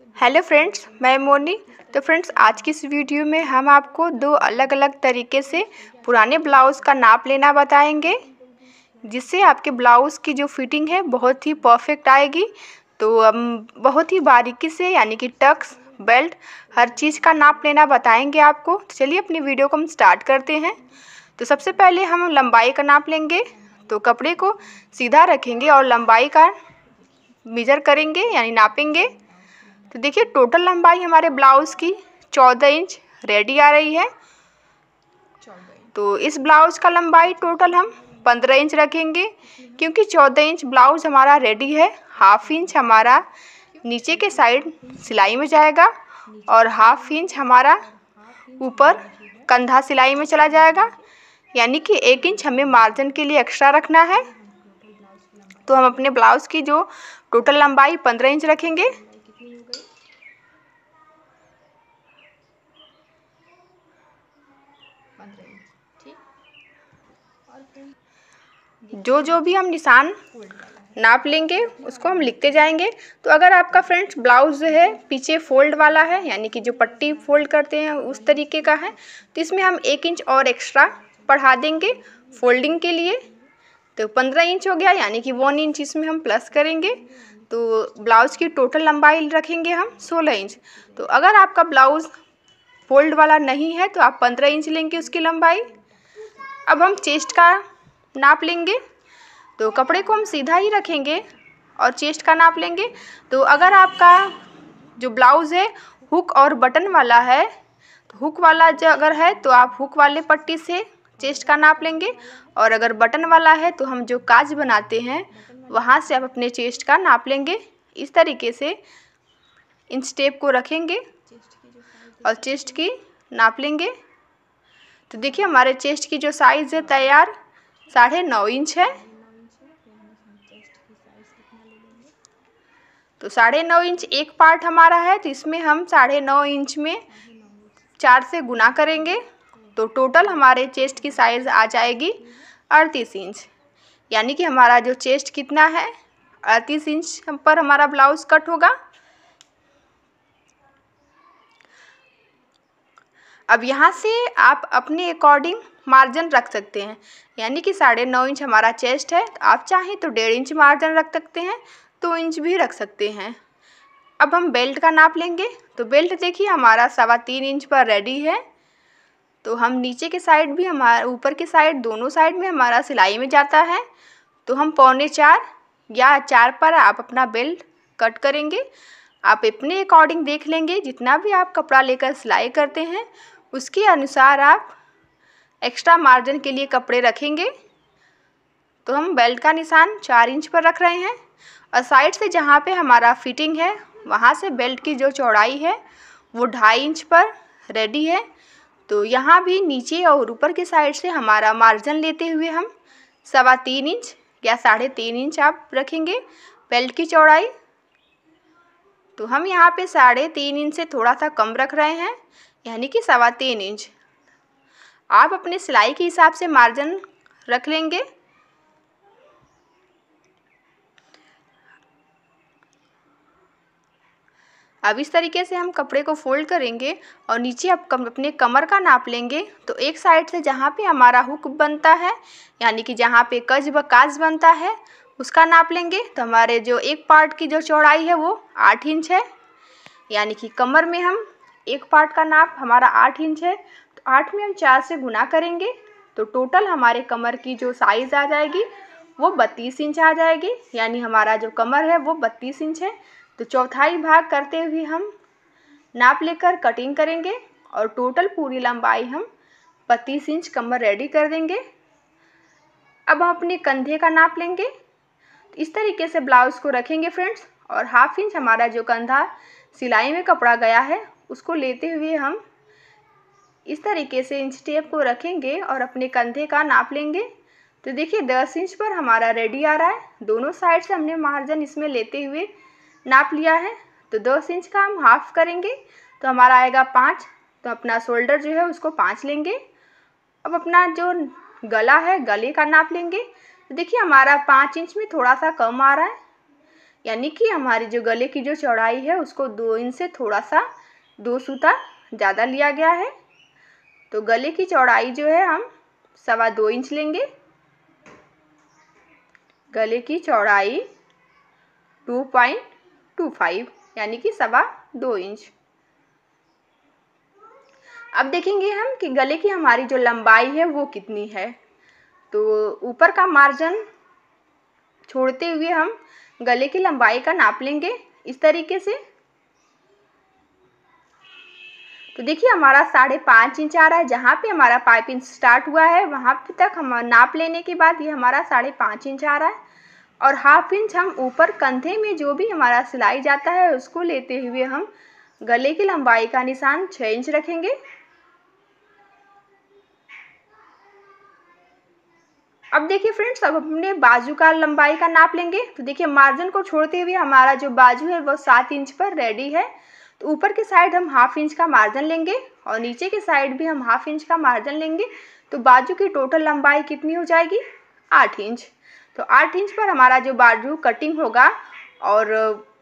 Hello friends, मैं मोनी। तो friends, आज की इस वीडियो में हम आपको दो अलग अलग तरीके से पुराने ब्लाउज़ का नाप लेना बताएंगे, जिससे आपके ब्लाउज़ की जो फिटिंग है बहुत ही परफेक्ट आएगी। तो हम बहुत ही बारीकी से यानी कि टक्स, बेल्ट, हर चीज़ का नाप लेना बताएंगे आपको। तो चलिए अपनी वीडियो को हम स्टार्ट करते हैं। तो सबसे पहले हम लंबाई का नाप लेंगे। तो कपड़े को सीधा रखेंगे और लंबाई का मेजर करेंगे यानी नापेंगे। तो देखिए, टोटल लंबाई हमारे ब्लाउज़ की 14 इंच रेडी आ रही है। तो इस ब्लाउज़ का लंबाई टोटल हम 15 इंच रखेंगे, क्योंकि 14 इंच ब्लाउज़ हमारा रेडी है। हाफ इंच हमारा नीचे के साइड सिलाई में जाएगा और हाफ इंच हमारा ऊपर कंधा सिलाई में चला जाएगा, यानी कि 1 इंच हमें मार्जिन के लिए एक्स्ट्रा रखना है। तो हम अपने ब्लाउज़ की जो टोटल लंबाई 15 इंच रखेंगे। जो भी हम निशान नाप लेंगे उसको हम लिखते जाएंगे। तो अगर आपका फ्रेंड्स ब्लाउज़ है पीछे फोल्ड वाला है, यानी कि जो पट्टी फोल्ड करते हैं उस तरीके का है, तो इसमें हम 1 इंच और एक्स्ट्रा बढ़ा देंगे फोल्डिंग के लिए। तो 15 इंच हो गया, यानी कि 1 इंच इसमें हम प्लस करेंगे। तो ब्लाउज़ की टोटल लंबाई रखेंगे हम 16 इंच। तो अगर आपका ब्लाउज़ फोल्ड वाला नहीं है तो आप 15 इंच लेंगे उसकी लंबाई। अब हम चेस्ट का नाप लेंगे। तो कपड़े को हम सीधा ही रखेंगे और चेस्ट का नाप लेंगे। तो अगर आपका जो ब्लाउज़ है हुक और बटन वाला है, तो हुक वाला जो अगर है तो आप हुक वाले पट्टी से चेस्ट का नाप लेंगे, और अगर बटन वाला है तो हम जो काज बनाते हैं वहाँ से आप अपने चेस्ट का नाप लेंगे। इस तरीके से इन स्टेप को रखेंगे और चेस्ट की नाप लेंगे। तो देखिए, हमारे चेस्ट की जो साइज़ है तैयार 9.5 इंच है। तो 9.5 इंच एक पार्ट हमारा है, तो इसमें हम 9.5 इंच में 4 से गुना करेंगे। तो टोटल हमारे चेस्ट की साइज़ आ जाएगी 38 इंच, यानी कि हमारा जो चेस्ट कितना है 38 इंच पर हमारा ब्लाउज़ कट होगा। अब यहाँ से आप अपने अकॉर्डिंग मार्जिन रख सकते हैं, यानी कि 9.5 इंच हमारा चेस्ट है, तो आप चाहें तो 1.5 इंच मार्जिन रख सकते हैं, 2 इंच भी रख सकते हैं। अब हम बेल्ट का नाप लेंगे। तो बेल्ट देखिए हमारा 3.25 इंच पर रेडी है। तो हम नीचे के साइड भी हमारा ऊपर के साइड दोनों साइड में हमारा सिलाई में जाता है। तो हम 3.25 या 4 पर आप अपना बेल्ट कट करेंगे। आप अपने अकॉर्डिंग देख लेंगे, जितना भी आप कपड़ा लेकर सिलाई करते हैं उसके अनुसार आप एक्स्ट्रा मार्जिन के लिए कपड़े रखेंगे। तो हम बेल्ट का निशान 4 इंच पर रख रहे हैं, और साइड से जहाँ पे हमारा फिटिंग है वहाँ से बेल्ट की जो चौड़ाई है वो 2.5 इंच पर रेडी है। तो यहाँ भी नीचे और ऊपर के साइड से हमारा मार्जिन लेते हुए हम 3.25 इंच या 3.5 इंच आप रखेंगे बेल्ट की चौड़ाई। तो हम यहाँ पे 3.5 इंच से थोड़ा सा कम रख रहे हैं, यानी कि 3.25 इंच। आप अपने सिलाई के हिसाब से मार्जिन रख लेंगे। अब इस तरीके से हम कपड़े को फोल्ड करेंगे और नीचे आप अपने कमर का नाप लेंगे। तो एक साइड से जहाँ पे हमारा हुक बनता है, यानी कि जहाँ पे काज बनता है, उसका नाप लेंगे। तो हमारे जो एक पार्ट की जो चौड़ाई है वो 8 इंच है, यानी कि कमर में हम एक पार्ट का नाप हमारा 8 इंच है। तो 8 में हम 4 से गुना करेंगे, तो टोटल हमारे कमर की जो साइज़ आ जाएगी वो 32 इंच आ जाएगी, यानी हमारा जो कमर है वो 32 इंच है। तो चौथाई भाग करते हुए हम नाप लेकर कटिंग करेंगे, और टोटल पूरी लंबाई हम 32 इंच कमर रेडी कर देंगे। अब हम अपने कंधे का नाप लेंगे। तो इस तरीके से ब्लाउज़ को रखेंगे फ्रेंड्स, और हाफ इंच हमारा जो कंधा सिलाई में कपड़ा गया है उसको लेते हुए हम इस तरीके से इंच टेप को रखेंगे और अपने कंधे का नाप लेंगे। तो देखिए 10 इंच पर हमारा रेडी आ रहा है। दोनों साइड से हमने मार्जिन इसमें लेते हुए नाप लिया है। तो 10 इंच का हम हाफ करेंगे तो हमारा आएगा 5। तो अपना शोल्डर जो है उसको 5 लेंगे। अब अपना जो गला है गले का नाप लेंगे। तो देखिए हमारा 5 इंच में थोड़ा सा कम आ रहा है, यानी कि हमारी जो गले की जो चौड़ाई है उसको 2 इंच से थोड़ा सा 2 सूता ज़्यादा लिया गया है। तो गले की चौड़ाई जो है हम 2.25 इंच लेंगे। गले की चौड़ाई 2.25 यानी कि 2.25 इंच। अब देखेंगे हम कि गले की हमारी जो लंबाई है वो कितनी है। तो ऊपर का मार्जिन छोड़ते हुए हम गले की लंबाई का नाप लेंगे इस तरीके से। तो देखिए हमारा 5.5 इंच आ रहा है। जहाँ पे हमारा पाइपिंग स्टार्ट हुआ है वहाँ पे तक हम नाप लेने के बाद ये हमारा 5.5 इंच आ रहा है। और 1/2 इंच हम ऊपर कंधे में जो भी हमारा सिलाई जाता है उसको लेते हुए हम गले की लंबाई का निशान 6 इंच रखेंगे। अब देखिए फ्रेंड्स, अब हमने बाजू का लंबाई का नाप लेंगे। तो देखिए मार्जिन को छोड़ते हुए हमारा जो बाजू है वो 7 इंच पर रेडी है। तो ऊपर के साइड हम 1/2 इंच का मार्जिन लेंगे और नीचे के साइड भी हम 1/2 इंच का मार्जिन लेंगे। तो बाजू की टोटल लंबाई कितनी हो जाएगी? 8 इंच। तो 8 इंच पर हमारा जो बाजू कटिंग होगा और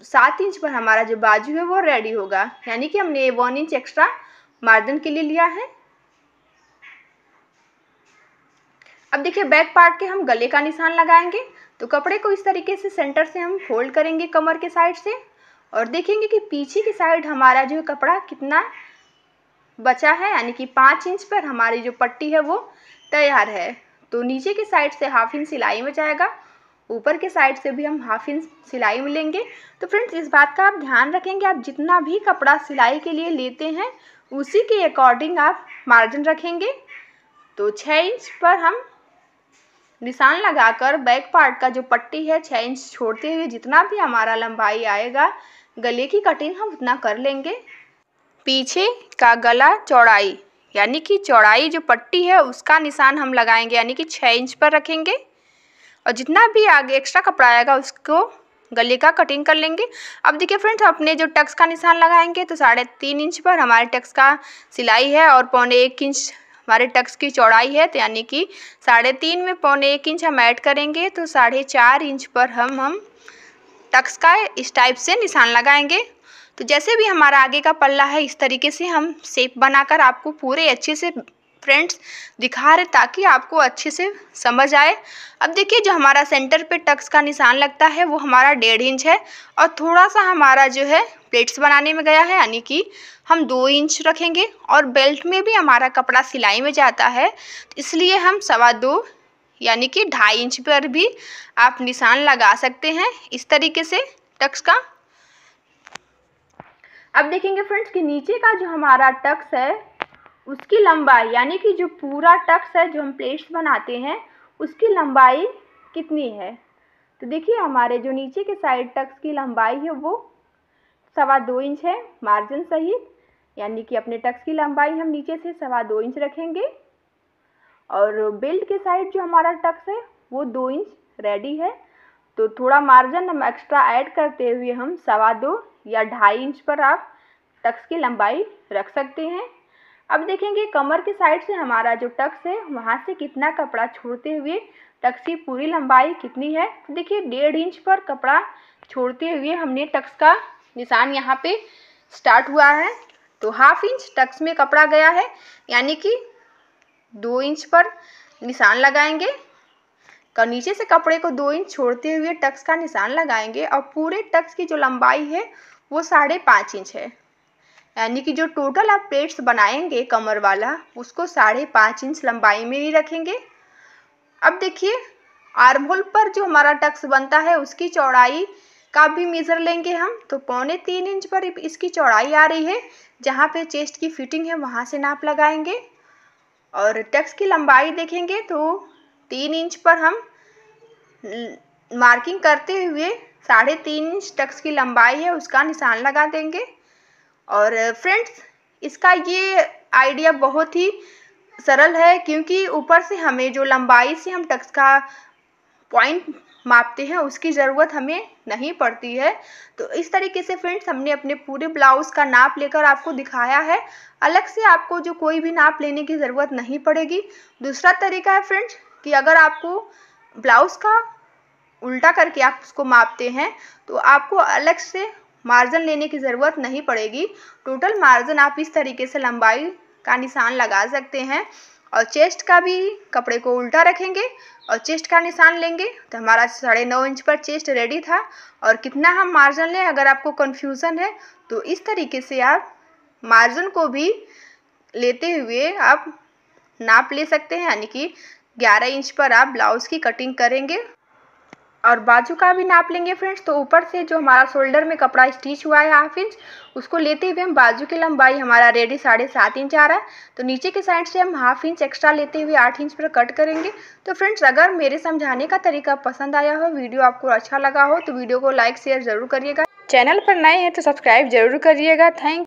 7 इंच पर हमारा जो बाजू है वो रेडी होगा। यानी कि हमने 1 इंच एक्स्ट्रा मार्जिन के लिए लिया है। अब देखिए बैक पार्ट के हम गले का निशान लगाएंगे। तो कपड़े को इस तरीके से सेंटर से हम फोल्ड करेंगे कमर के साइड से और देखेंगे कि पीछे की साइड हमारा जो कपड़ा कितना बचा है, यानी कि 5 इंच पर हमारी जो पट्टी है वो तैयार है। तो नीचे की साइड से 1/2 इंच सिलाई में जाएगा, ऊपर के साइड से भी हम 1/2 इंच सिलाई में लेंगे। तो फ्रेंड्स इस बात का आप ध्यान रखेंगे, आप जितना भी कपड़ा सिलाई के लिए लेते हैं उसी के अकॉर्डिंग आप मार्जिन रखेंगे। तो 6 इंच पर हम निशान लगाकर बैक पार्ट का जो पट्टी है 6 इंच छोड़ते हुए जितना भी हमारा लंबाई आएगा गले की कटिंग हम उतना कर लेंगे। पीछे का गला चौड़ाई यानी कि चौड़ाई जो पट्टी है उसका निशान हम लगाएंगे, यानी कि 6 इंच पर रखेंगे और जितना भी आगे एक्स्ट्रा कपड़ा आएगा उसको गले का कटिंग कर लेंगे। अब देखिए फ्रेंड्स, अपने जो टक्स का निशान लगाएंगे तो 3.5 इंच पर हमारे टक्स का सिलाई है और 1.25 इंच हमारे टक्स की चौड़ाई है। तो यानी कि 3.5 में 1.25 इंच हम ऐड करेंगे तो 4.5 इंच पर हम टक्स का इस टाइप से निशान लगाएंगे। तो जैसे भी हमारा आगे का पल्ला है इस तरीके से हम शेप बनाकर आपको पूरे अच्छे से फ्रेंड्स दिखा रहे ताकि आपको अच्छे से समझ आए। अब देखिए जो हमारा सेंटर पे टक्स का निशान लगता है वो हमारा 1.5 इंच है और थोड़ा सा हमारा जो है प्लेट्स बनाने में गया है, यानी कि हम 2 इंच रखेंगे और बेल्ट में भी हमारा कपड़ा सिलाई में जाता है इसलिए हम 2.25 यानी कि 2.5 इंच पर भी आप निशान लगा सकते हैं इस तरीके से टक्स का। अब देखेंगे फ्रेंड्स कि नीचे का जो हमारा टक्स है उसकी लंबाई, यानी कि जो पूरा टक्स है जो हम प्लेट्स बनाते हैं उसकी लंबाई कितनी है। तो देखिए हमारे जो नीचे के साइड टक्स की लंबाई है वो 2.25 इंच है मार्जिन सहित, यानी कि अपने टक्स की लंबाई हम नीचे से 2.25 इंच रखेंगे और बेल्ट के साइड जो हमारा टक्स है वो 2 इंच रेडी है। तो थोड़ा मार्जिन हम एक्स्ट्रा ऐड करते हुए हम 2.25 या 2.5 इंच पर आप टक्स की लंबाई रख सकते हैं। अब देखेंगे कमर के साइड से हमारा जो टक्स है वहाँ से कितना कपड़ा छोड़ते हुए टक्स की पूरी लंबाई कितनी है। तो देखिए 1.5 इंच पर कपड़ा छोड़ते हुए हमने टक्स का निशान यहाँ पे स्टार्ट हुआ है। तो 1/2 इंच टक्स में कपड़ा गया है, यानी कि 2 इंच पर निशान लगाएंगे और नीचे से कपड़े को 2 इंच छोड़ते हुए टक्स का निशान लगाएंगे और पूरे टक्स की जो लंबाई है वो 5.5 इंच है, यानी कि जो टोटल आप प्लेट्स बनाएंगे कमर वाला उसको 5.5 इंच लंबाई में ही रखेंगे। अब देखिए आर्म होल पर जो हमारा टक्स बनता है उसकी चौड़ाई का भी मेज़र लेंगे हम। तो 3.25 इंच पर इसकी चौड़ाई आ रही है, जहाँ पे चेस्ट की फिटिंग है वहाँ से नाप लगाएंगे और टक्स की लंबाई देखेंगे तो 3 इंच पर हम मार्किंग करते हुए 3.5 इंच टक्स की लंबाई है उसका निशान लगा देंगे। और फ्रेंड्स इसका ये आइडिया बहुत ही सरल है क्योंकि ऊपर से हमें जो लंबाई से हम टक्स का पॉइंट मापते हैं उसकी ज़रूरत हमें नहीं पड़ती है। तो इस तरीके से फ्रेंड्स हमने अपने पूरे ब्लाउज़ का नाप लेकर आपको दिखाया है। अलग से आपको जो कोई भी नाप लेने की ज़रूरत नहीं पड़ेगी। दूसरा तरीका है फ्रेंड्स कि अगर आपको ब्लाउज़ का उल्टा करके आप उसको मापते हैं तो आपको अलग से मार्जिन लेने की ज़रूरत नहीं पड़ेगी। टोटल मार्जिन आप इस तरीके से लंबाई का निशान लगा सकते हैं। और चेस्ट का भी कपड़े को उल्टा रखेंगे और चेस्ट का निशान लेंगे तो हमारा 9.5 इंच पर चेस्ट रेडी था। और कितना हम मार्जिन लें, अगर आपको कन्फ्यूज़न है तो इस तरीके से आप मार्जिन को भी लेते हुए आप नाप ले सकते हैं, यानी कि 11 इंच पर आप ब्लाउज़ की कटिंग करेंगे। और बाजू का भी नाप लेंगे फ्रेंड्स। तो ऊपर से जो हमारा शोल्डर में कपड़ा स्टिच हुआ है 1/2 इंच, उसको लेते हुए हम बाजू की लंबाई हमारा रेडी 7.5 इंच आ रहा है, तो नीचे की साइड से हम 1/2 इंच एक्स्ट्रा लेते हुए 8 इंच पर कट करेंगे। तो फ्रेंड्स, अगर मेरे समझाने का तरीका पसंद आया हो, वीडियो आपको अच्छा लगा हो, तो वीडियो को लाइक शेयर ज़रूर करिएगा। चैनल पर नए हैं तो सब्सक्राइब जरूर करिएगा। थैंक